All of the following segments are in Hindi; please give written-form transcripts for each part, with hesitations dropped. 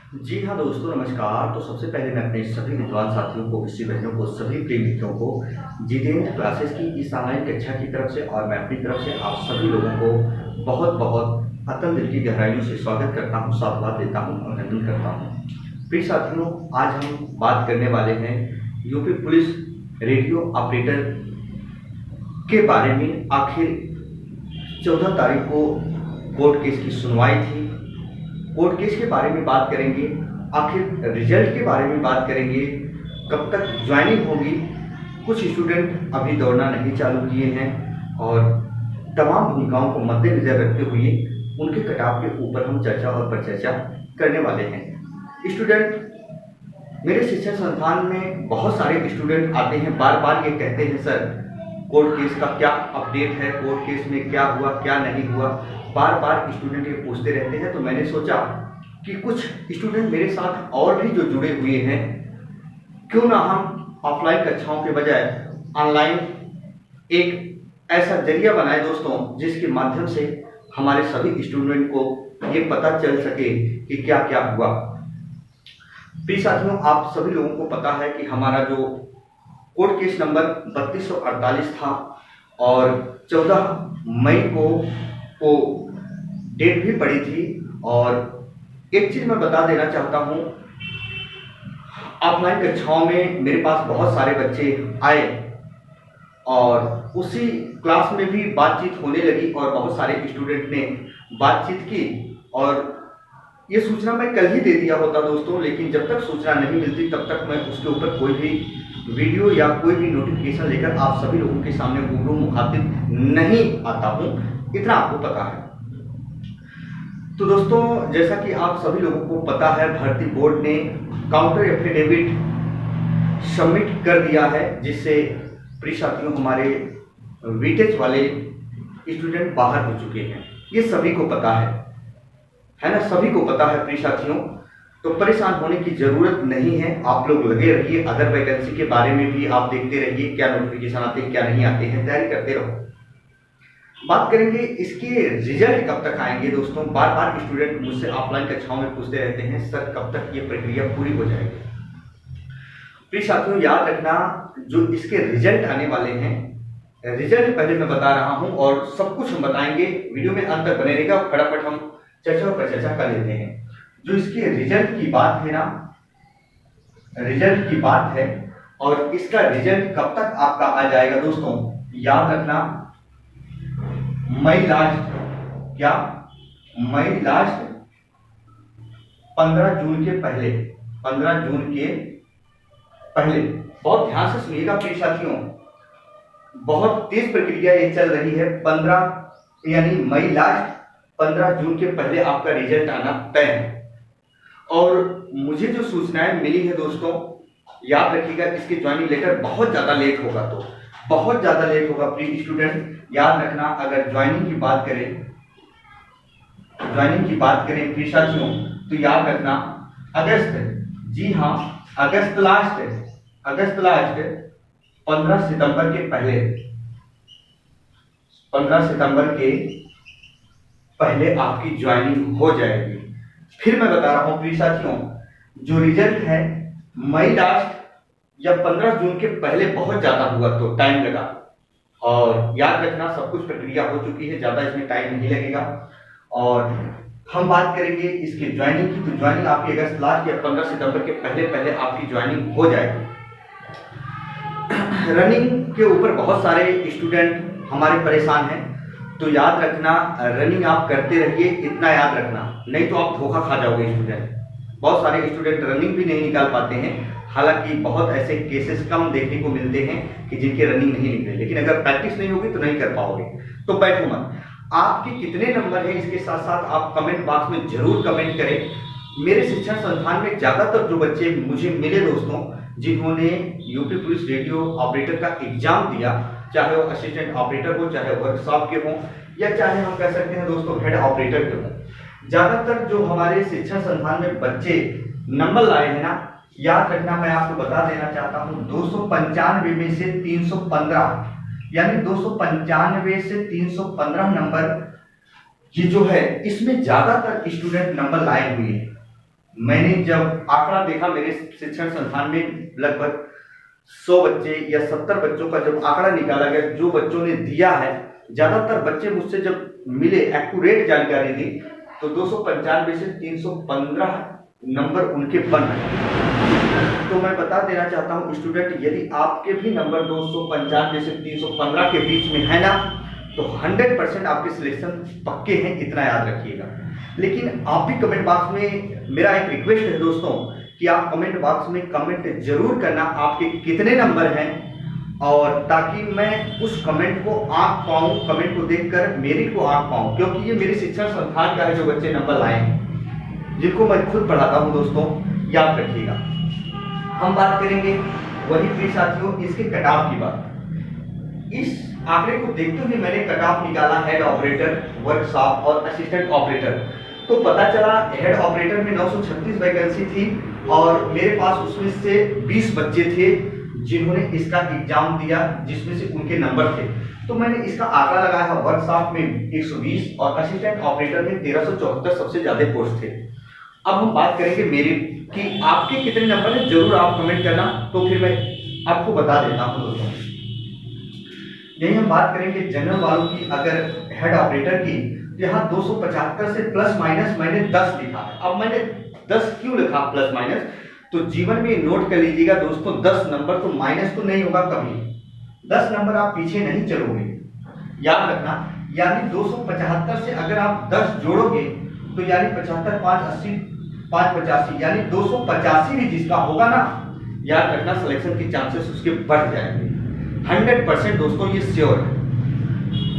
जी हाँ दोस्तों, नमस्कार। तो सबसे पहले मैं अपने सभी विद्वान साथियों को, विषय बहनों को, सभी प्रिय मित्रों को जितेंद्र क्लासेस की इस ऑनलाइन कक्षा की तरफ से और मैं अपनी तरफ से आप सभी लोगों को बहुत बहुत अतल दिल की गहराइयों से स्वागत करता हूँ, साधुवाद देता हूँ, अभिनंदन करता हूँ। प्रिय साथियों, आज हम बात करने वाले हैं यूपी पुलिस रेडियो ऑपरेटर के बारे में। आखिर 14 तारीख को कोर्ट केस की सुनवाई थी। कोर्ट केस के बारे में बात करेंगे, आखिर रिजल्ट के बारे में बात करेंगे, कब तक ज्वाइनिंग होगी। कुछ स्टूडेंट अभी दौड़ना नहीं चालू किए हैं और तमाम भूमिकाओं को मद्देनजर रखते हुए उनके कटाव के ऊपर हम चर्चा और परिचर्चा करने वाले हैं। स्टूडेंट, मेरे शिक्षण संस्थान में बहुत सारे स्टूडेंट आते हैं, बार बार ये कहते हैं सर कोर्ट केस का क्या अपडेट है, कोर्ट केस में क्या हुआ क्या नहीं हुआ, बार बार स्टूडेंट ये पूछते रहते हैं। तो मैंने सोचा कि कुछ स्टूडेंट मेरे साथ और भी जो जुड़े हुए हैं, क्यों ना हम ऑफलाइन कक्षाओं के बजाय ऑनलाइन एक ऐसा जरिया बनाए दोस्तों, जिसके माध्यम से हमारे सभी स्टूडेंट को ये पता चल सके कि क्या क्या हुआ। प्रिय साथियों, आप सभी लोगों को पता है कि हमारा जो कोर्ट केस नंबर 3248 था और 14 मई को डेट भी पड़ी थी। और एक चीज मैं बता देना चाहता हूं, ऑफलाइन कक्षाओं में मेरे पास बहुत सारे बच्चे आए और उसी क्लास में भी बातचीत होने लगी और बहुत सारे स्टूडेंट ने बातचीत की। और ये सूचना मैं कल ही दे दिया होता दोस्तों, लेकिन जब तक सूचना नहीं मिलती तब तक मैं उसके ऊपर कोई भी वीडियो या कोई भी नोटिफिकेशन लेकर आप सभी लोगों के सामने रूबरू मुखातिब नहीं आता हूं, इतना आपको पता है। तो दोस्तों, जैसा कि आप सभी लोगों को पता है, भर्ती बोर्ड ने काउंटर एफिडेविट सबमिट कर दिया है, जिससे प्रिय साथियों हमारे वेटेज वाले स्टूडेंट बाहर हो चुके हैं। ये सभी को पता है ना, सभी को पता है प्रिय साथियों। तो परेशान होने की जरूरत नहीं है, आप लोग लगे रहिए। अदर वैकेंसी के बारे में भी आप देखते रहिए, क्या नोटिफिकेशन आते हैं क्या नहीं आते हैं, तैयारी करते रहो। बात करेंगे इसके रिजल्ट कब तक आएंगे दोस्तों। बार बार स्टूडेंट मुझसे ऑफलाइन कक्षाओं में पूछते रहते हैं सर कब तक ये प्रक्रिया पूरी हो जाएगी। प्रिय साथियों, याद रखना, जो इसके रिजल्ट आने वाले हैं, रिजल्ट पहले मैं बता रहा हूं और सब कुछ हम बताएंगे। वीडियो में अंत तक बने रहेगा, फटाफट हम चर्चा और परिचर्चा कर लेते हैं। जो इसके रिजल्ट की बात है ना, रिजल्ट की बात है और इसका रिजल्ट कब तक आपका आ जाएगा दोस्तों, याद रखना, मई लास्ट, क्या मई लास्ट 15 जून के पहले, 15 जून के पहले। बहुत ध्यान से सुनिएगा प्रिय साथियों, बहुत तेज प्रक्रिया ये चल रही है। 15 यानी मई लास्ट 15 जून के पहले आपका रिजल्ट आना तय है। और मुझे जो सूचनाएं मिली है दोस्तों, याद रखिएगा, इसके ज्वाइनिंग लेटर बहुत ज्यादा लेट होगा, तो बहुत ज्यादा लेट होगा प्रिय स्टूडेंट। याद रखना, अगर ज्वाइनिंग की बात करें, ज्वाइनिंग की बात करें प्रिय साथियों, तो याद रखना अगस्त, जी हाँ अगस्त लास्ट, अगस्त लास्ट 15 सितंबर के पहले, 15 सितंबर के पहले आपकी ज्वाइनिंग हो जाएगी। फिर मैं बता रहा हूं प्रिय साथियों, जो रिजल्ट है मई लास्ट या 15 जून के पहले बहुत ज्यादा हुआ तो टाइम लगा। और याद रखना, सब कुछ प्रक्रिया हो चुकी है, ज्यादा इसमें टाइम नहीं लगेगा। और हम बात करेंगे इसके ज्वाइनिंग की, तो ज्वाइनिंग आपकी अगस्त लास्ट या 15 सितंबर के पहले पहले आपकी ज्वाइनिंग हो जाएगी। रनिंग के ऊपर बहुत सारे स्टूडेंट हमारे परेशान हैं, तो याद रखना, रनिंग आप करते रहिए, इतना याद रखना, नहीं तो आप धोखा खा जाओगे स्टूडेंट। बहुत सारे स्टूडेंट रनिंग भी नहीं निकाल पाते हैं, हालांकि बहुत ऐसे केसेस कम देखने को मिलते हैं कि जिनके रनिंग नहीं निकले, लेकिन अगर प्रैक्टिस नहीं होगी तो नहीं कर पाओगे। तो बैठो मत। आपके कितने नंबर हैं इसके साथ साथ आप कमेंट बॉक्स में जरूर कमेंट करें। मेरे शिक्षण संस्थान में ज्यादातर जो बच्चे मुझे मिले दोस्तों, जिन्होंने यूपी पुलिस रेडियो ऑपरेटर का एग्जाम दिया, चाहे वो असिस्टेंट ऑपरेटर हो, चाहे वर्कशॉप के हों, या चाहे हम कह सकते हैं दोस्तों हेड ऑपरेटर के हों, ज्यादातर जो हमारे शिक्षण संस्थान में बच्चे नंबर लाए हैं ना, याद रखना, मैं आपको बता देना चाहता हूं, 295 में से 315, यानी 295 से 315 नंबर ये जो है, इसमें ज्यादातर स्टूडेंट नंबर लाए हुए हैं। मैंने जब आंकड़ा देखा मेरे शिक्षण संस्थान में लगभग 100 बच्चे या 70 बच्चों का जब आंकड़ा निकाला गया, जो बच्चों ने दिया है, ज्यादातर बच्चे मुझसे जब मिले, एक्यूरेट जानकारी दी, तो 295 से 315 नंबर उनके बन रहे। तो मैं बता देना चाहता हूं स्टूडेंट, यदि आपके भी नंबर 295 से 315 के बीच में है ना, तो 100% आपके सिलेक्शन पक्के हैं, इतना याद रखिएगा। लेकिन आप भी कमेंट बॉक्स में, मेरा एक रिक्वेस्ट है दोस्तों कि आप कमेंट बॉक्स में कमेंट जरूर करना आपके कितने नंबर हैं, और ताकि मैं उस कमेंट को आंक पाऊं, कमेंट को देखकर मेरिट को आंक पाऊं, क्योंकि ये मेरे शिक्षण संस्थान का है जो बच्चे नंबर लाए हैं, जिनको मैं खुद पढ़ाता हूं दोस्तों, याद रखिएगा। हम बात करेंगे वही प्रिय साथियों इसके कट ऑफ की बात। इस आंकड़े को देखते हुए मैंने कट ऑफ निकाला हेड ऑपरेटर, वर्कशॉप और असिस्टेंट ऑपरेटर। तो पता चला हेड ऑपरेटर में 936 वैकेंसी थी और मेरे पास उसमें से 20 बच्चे थे जिन्होंने इसका एग्जाम दिया, जिसमें से उनके नंबर थे। तो मैंने इसका आंकड़ा लगाया है, वर्कशॉप में 120 और असिस्टेंट ऑपरेटर में 1374 सबसे ज्यादा पोस्ट थे। अब हम बात करेंगे मेरिट कि आपके कितने नंबर हैं, जरूर आप कमेंट करना, तो फिर मैं आपको बता देता हूं दोस्तों। यही हम बात करेंगे जनरल वालों की। अगर हेड ऑपरेटर की, यहाँ 275 से प्लस माइनस मैंने 10 लिखा है। अब मैंने 10 क्यों लिखा प्लस माइनस, तो जीवन में नोट कर लीजिएगा दोस्तों, 10 नंबर तो माइनस तो नहीं होगा कभी, 10 नंबर आप पीछे नहीं चलोगे, याद रखना। यानी 275 से अगर आप 10 जोड़ोगे तो यानी 75, 5 80, 5 85, यानी 285 भी जिसका होगा ना, याद रखना सिलेक्शन के चांसेस उसके बढ़ जाएंगे 100% दोस्तों, ये श्योर है।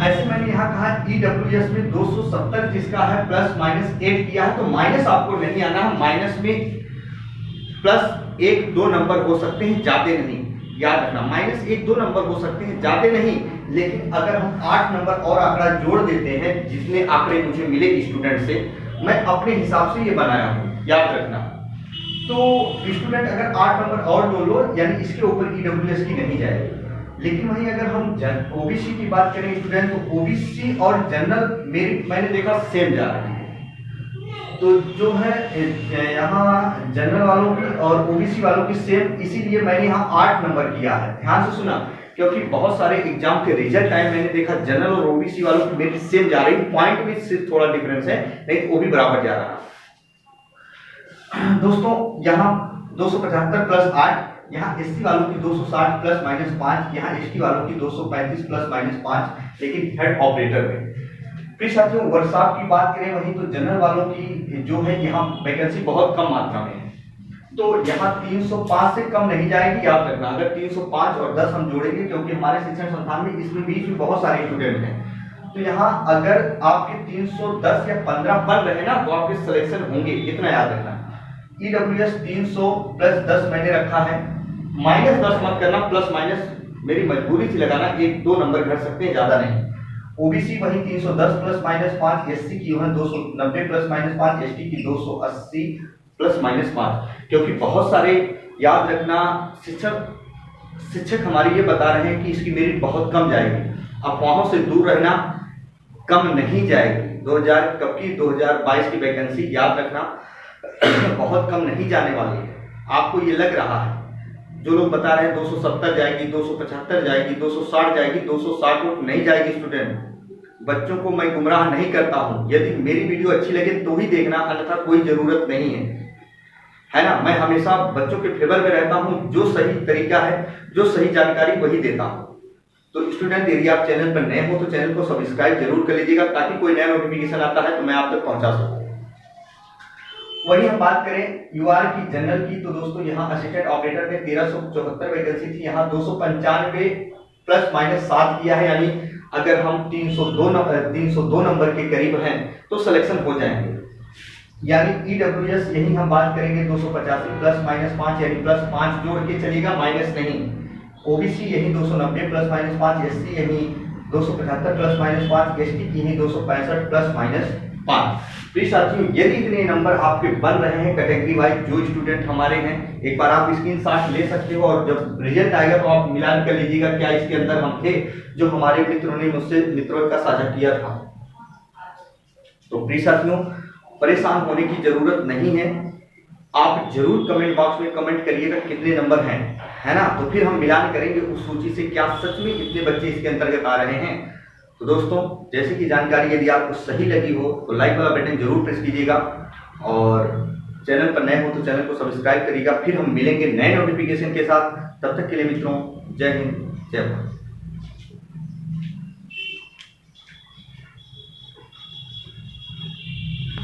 ऐसे मैंने यहाँ कहा ईडब्ल्यूएस में 270 जिसका है प्लस माइनस 8 किया है, तो माइनस आपको नहीं आना है, माइनस में प्लस 1-2 नंबर हो सकते हैं, ज्यादा नहीं, याद रखना। माइनस 1-2 नंबर हो सकते हैं, ज्यादा नहीं। लेकिन अगर हम 8 नंबर और आंकड़ा जोड़ देते हैं, जितने आंकड़े मुझे मिले स्टूडेंट से, मैं अपने हिसाब से ये बनाया हूँ, याद रखना। तो स्टूडेंट अगर 8 नंबर और जोड़ लो, यानी इसके ऊपर ईडब्ल्यूएस की नहीं जाएगी। लेकिन वहीं अगर हम ओबीसी की बात करें स्टूडेंट, तो ओबीसी और जनरल मेरिट मैंने देखा सेम जा रही है। तो जो है यहाँ जनरल वालों की और ओबीसी वालों की सेम, इसीलिए मैंने यहाँ 8 नंबर किया है। ध्यान से सुना, क्योंकि बहुत सारे एग्जाम के रिजल्ट टाइम मैंने देखा जनरल और ओबीसी वालों की मेरिट सेम जा रही, पॉइंट में सिर्फ थोड़ा डिफरेंस है, नहीं तो वो भी बराबर जा रहा दोस्तों। यहाँ 275 प्लस 8, यहाँ एससी वालों की 260 प्लस माइनस 5, यहाँ एसटी वालों की 235 प्लस माइनस 5, लेकिन हेड ऑपरेटर में। फिर साथियों वर्कशॉप की बात करें वहीं, तो जनरल वालों की जो है यहाँ वैकेंसी बहुत कम मात्रा में है, तो यहाँ 305 से कम नहीं जाएगी, याद रखना। अगर 305 और 10 हम जोड़ेंगे, क्योंकि हमारे शिक्षण संस्थान में इसमें बीच में बहुत सारे स्टूडेंट हैं, तो यहाँ अगर आपके 310 या 15 बन रहे ना, तो आपके सिलेक्शन होंगे, इतना याद रखना। ईडब्ल्यूएस 300 प्लस 10 मैंने रखा है, माइनस 10 मत करना, प्लस माइनस मेरी मजबूरी थी लगाना, 1-2 नंबर घट सकते हैं, ज्यादा नहीं। ओबीसी वही 310 प्लस माइनस 5, एससी की वह 290 प्लस माइनस 5, एसटी की 280 प्लस माइनस 5, क्योंकि बहुत सारे, याद रखना, शिक्षक हमारी ये बता रहे हैं कि इसकी मेरिट बहुत कम जाएगी। अफवाहों से दूर रहना, कम नहीं जाएगी। 2022 की वैकेंसी याद रखना बहुत कम नहीं जाने वाली है। आपको ये लग रहा है, जो लोग बता रहे हैं 270 जाएगी, 275 जाएगी, 260 जाएगी, 260 नहीं जाएगी स्टूडेंट। बच्चों को मैं गुमराह नहीं करता हूं, यदि मेरी वीडियो अच्छी लगे तो ही देखना, अन्यथा कोई जरूरत नहीं है ना। मैं हमेशा बच्चों के फेवर में रहता हूं, जो सही तरीका है, जो सही जानकारी वही देता हूं। तो स्टूडेंट यदि आप चैनल पर नए हो तो चैनल को सब्सक्राइब जरूर कर लीजिएगा, ताकि कोई नया नोटिफिकेशन आता है तो मैं आप तक पहुंचा सकूं। वही हम बात करें यूआर की, जनरल की, तो दोस्तों यहाँ असिस्टेंट ऑपरेटर में 1374 वैकेंसी थी, यहाँ 295 प्लस माइनस 7 किया है, यानी अगर हम 302 नंबर के करीब हैं तो सिलेक्शन हो जाएंगे। यानी ईडब्ल्यूएस यही हम बात करेंगे 285 प्लस माइनस 5, यानी प्लस 5 जोड़ के चलेगा, माइनस नहीं। ओबीसी यही 290 प्लस माइनस 5, एससी यही 275 प्लस माइनस 5, एसटी की यही 265 प्लस माइनस 5। प्लीज साथियों यदि इतने नंबर आपके बन रहे हैं कैटेगरी वाइज, जो स्टूडेंट हमारे हैं, एक बार आप स्क्रीनशॉट ले सकते हो और जब रिजल्ट आएगा तो आप मिलान कर लीजिएगा क्या इसके अंदर हम थे, जो हमारे मित्रों ने मुझसे मित्रों का साझा किया था। तो प्लीज साथियों परेशान होने की जरूरत नहीं है, आप जरूर कमेंट बॉक्स में कमेंट करिएगा कितने नंबर हैं, है ना। तो फिर हम मिलान करेंगे उस सूची से क्या सच में इतने बच्चे इसके अंतर्गत आ रहे हैं। तो दोस्तों, जैसे कि जानकारी यदि आपको सही लगी हो तो लाइक वाला बटन जरूर प्रेस कीजिएगा और चैनल पर नए हो तो चैनल को सब्सक्राइब करिएगा। फिर हम मिलेंगे नए नोटिफिकेशन के साथ। तब तक के लिए मित्रों, जय हिंद, जय भारत।